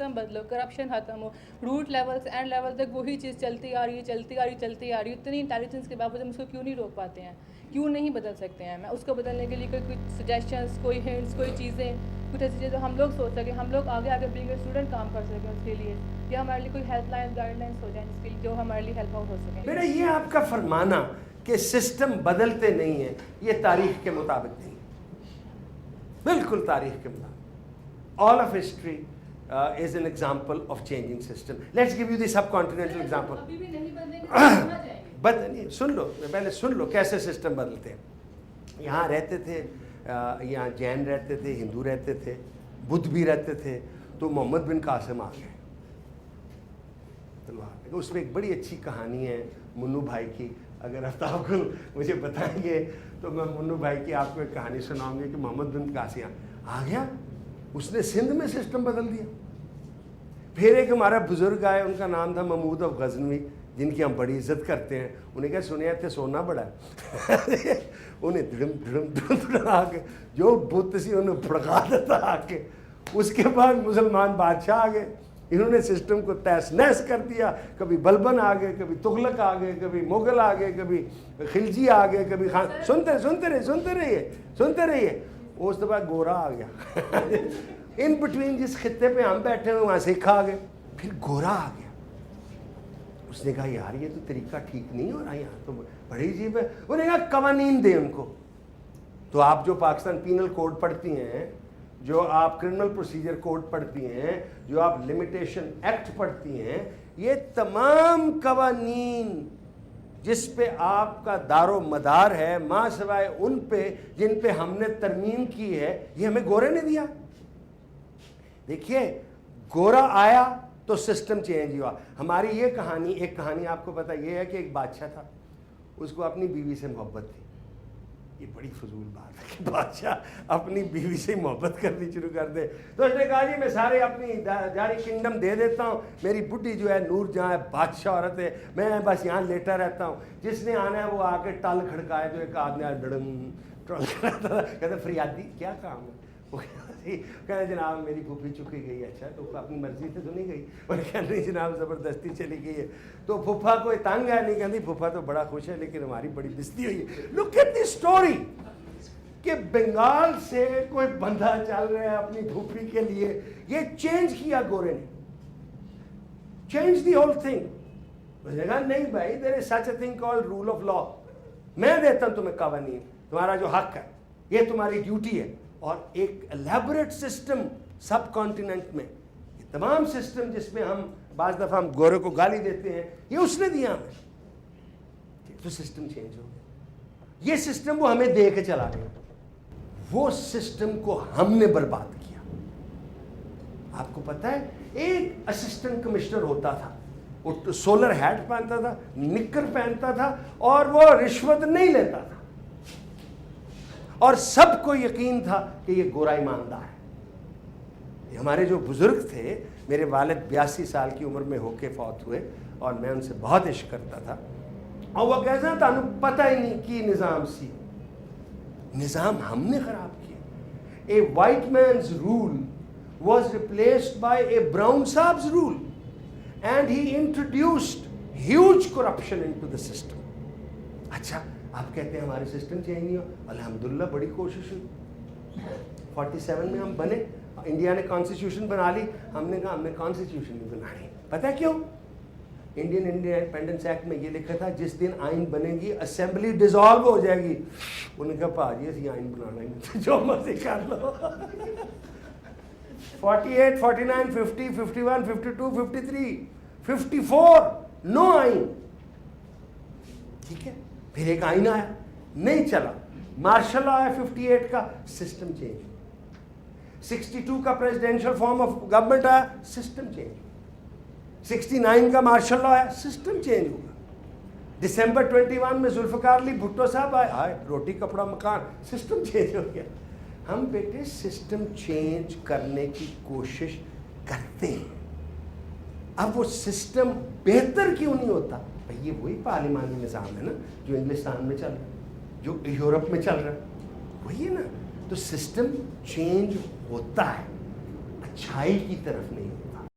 System بدلو, corruption ختم ہو, root level سے اینڈ لیول تک وہی چیز چلتی آ رہی ہے, چلتی آ رہی, چلتی آ رہی ہے. اتنی انٹیلیجنس کے باوجود ہم اس کو کیوں نہیں روک پاتے ہیں, کیوں نہیں بدل سکتے ہیں؟ میں اس کو بدلنے کے لیے کوئی سجیشنس, کوئی ہنٹس, کوئی چیزیں, کچھ ایسی چیزیں ہم لوگ سوچ سکیں, ہم لوگ آگے آگے بینگ اے اسٹوڈنٹ کام کر سکیں اس کے لیے, یا ہمارے لیے کوئی ہیلپ لائن گائیڈ لائنس ہو جائیں جس کے لیے جو ہمارے لیے ہیلپ آؤٹ ہو سکیں. میرا یہ آپ کا فرمانا کہ سسٹم بدلتے نہیں ہیں, یہ تاریخ کے مطابق نہیں, بالکل تاریخ کے مطابق. All of history is an example of changing system. Let's give you the subcontinental example. ابھی بھی نہیں بدلیں گے تو کہاں جائیں گے؟ سن لو, پہلے سن لو کیسے سسٹم بدلتے ہیں. یہاں رہتے تھے, یہاں جین رہتے تھے, ہندو رہتے تھے, بدھ بھی رہتے تھے, تو محمد بن قاسم آ گئے. اس میں ایک بڑی اچھی کہانی ہے منو بھائی کی, اگر آپ کو مجھے بتائیں گے تو میں منو بھائی کی آپ کو ایک کہانی سناؤں گی کہ محمد بن قاسم آ گیا, اس نے سندھ میں سسٹم بدل دیا. پھر ایک ہمارا بزرگ آئے, ان کا نام تھا محمود اب غزنوی, جن کی ہم بڑی عزت کرتے ہیں. انہیں کہا سنیا تھے سونا بڑا ہے, انہیں دھڑم دھڑم دھڑم آ کے جو بت سی انہیں پھڑکا دیتا آ کے. اس کے بعد مسلمان بادشاہ آ گئے, انہوں نے سسٹم کو تیس نیس کر دیا. کبھی بلبن آ گئے, کبھی تغلق آ گئے, کبھی مغل آ گئے, کبھی خلجی آ گئے, کبھی خان. سنتے رہیے. اس کے بعد گورا آ گیا. ان بٹوین جس خطے پہ ہم بیٹھے ہوئے وہاں سکھ آ گئے, پھر گورا آ گیا. اس نے کہا یار یہ تو طریقہ ٹھیک نہیں ہو رہا, یہاں تو بڑی عجیب ہے. انہوں نے کہا قوانین دیں ان کو. تو آپ جو پاکستان پینل کوڈ پڑھتی ہیں, جو آپ کرمنل پروسیجر کوڈ پڑھتی ہیں, جو آپ لمیٹیشن ایکٹ پڑھتی ہیں, یہ تمام قوانین جس پہ آپ کا دار و مدار ہے, ماں سوائے ان پہ جن پہ ہم نے ترمیم کی ہے, یہ ہمیں گورے نے دیا. دیکھیے گورا آیا تو سسٹم چینج ہوا. ہماری یہ کہانی, ایک کہانی آپ کو پتہ یہ ہے کہ ایک بادشاہ تھا, اس کو اپنی بیوی سے محبت تھی. یہ بڑی فضول بات ہے کہ بادشاہ اپنی بیوی سے محبت کرنی شروع کر دے. تو اس نے کہا جی میں سارے اپنی جاری کنگڈم دے دیتا ہوں, میری بڈھی جو ہے نور جہاں ہے بادشاہ عورت ہے, میں بس یہاں لیٹا رہتا ہوں, جس نے آنا ہے وہ آ کے ٹل کھڑکائے. تو ایک آدمی ڈڑم ٹل کھڑکاتا, کہتے فریادی کیا کام ہے؟ وہ کہتے جناب میری پھوپھی چکی گئی. اچھا تو اپنی مرضی سے تو نہیں گئی؟ اور کہتے نہیں جناب زبردستی چلی گئی ہے. تو پھوپھا کوئی تنگ ہے نہیں, کہتی پھوپھا تو بڑا خوش ہے لیکن ہماری بڑی بستی ہوئی ہے. لک ایٹ دی اسٹوری کہ بنگال سے کوئی بندہ چل رہا ہے اپنی پھوپھی کے لیے, یہ چینج کیا گورے نے, چینج دی ہول تھنگ. اس نے کہا نہیں بھائی, there is such a thing called rule of law. میں دیتا ہوں تمہیں قوانین, تمہارا جو حق ہے, یہ تمہاری ڈیوٹی ہے. اور ایک الیبوریٹ سسٹم سب کانٹیننٹ میں, یہ تمام سسٹم جس میں ہم بعض دفعہ ہم گورے کو گالی دیتے ہیں, یہ اس نے دیا ہمیں. تو سسٹم چینج ہو گیا. یہ سسٹم وہ ہمیں دے کے چلا گیا, وہ سسٹم کو ہم نے برباد کیا. آپ کو پتہ ہے ایک اسسٹنٹ کمشنر ہوتا تھا, وہ سولر ہیٹ پہنتا تھا, نکر پہنتا تھا, اور وہ رشوت نہیں لیتا تھا, اور سب کو یقین تھا کہ یہ گورا ایماندار ہے. یہ ہمارے جو بزرگ تھے, میرے والد 82 سال کی عمر میں ہو کے فوت ہوئے, اور میں ان سے بہت عشق کرتا تھا. اور وہ کہتے ہیں تانوں پتہ ہی نہیں کی نظام سی, نظام ہم نے خراب کیا. A white man's rule was replaced by a brown sahibs rule, and he introduced huge corruption into the system. اچھا آپ کہتے ہیں ہمارے سسٹم چینج نہیں ہو, الحمدللہ بڑی کوشش ہوئی. 47 میں ہم بنے, انڈیا نے کانسٹیٹیوشن بنا لی, ہم نے کہا ہم نے کانسٹیٹیوشن نہیں بنانی. پتہ ہے کیوں؟ انڈین انڈیپینڈنس ایکٹ میں یہ لکھا تھا جس دن آئین بنے گی اسمبلی ڈیزالو ہو جائے گی. انہوں نے کہا پاجی اسی آئین بنانا ہے, جو مرضی کر لو. 48, 49, 50, 51, 52, 53, 54 نو آئین. ٹھیک ہے, پھر ایک آئین آیا, نہیں چلا. مارشل لا آیا 58 کا, سسٹم چینج. 62 کا پریزیڈینشل فارم آف گورنمنٹ آیا, سسٹم چینج. 69 کا مارشل لا آیا, سسٹم چینج ہوگا. دسمبر 21 میں ذوالفقار علی بھٹو صاحب آئے, روٹی کپڑا مکان, سسٹم چینج ہو گیا. ہم بیٹے سسٹم چینج کرنے کی کوشش کرتے ہیں. اب وہ سسٹم بہتر کیوں نہیں ہوتا؟ یہ وہی پارلیمانی نظام ہے نا جو انگلستان میں چل رہا ہے, جو یورپ میں چل رہا ہے, وہی ہے نا. تو سسٹم چینج ہوتا ہے, اچھائی کی طرف نہیں.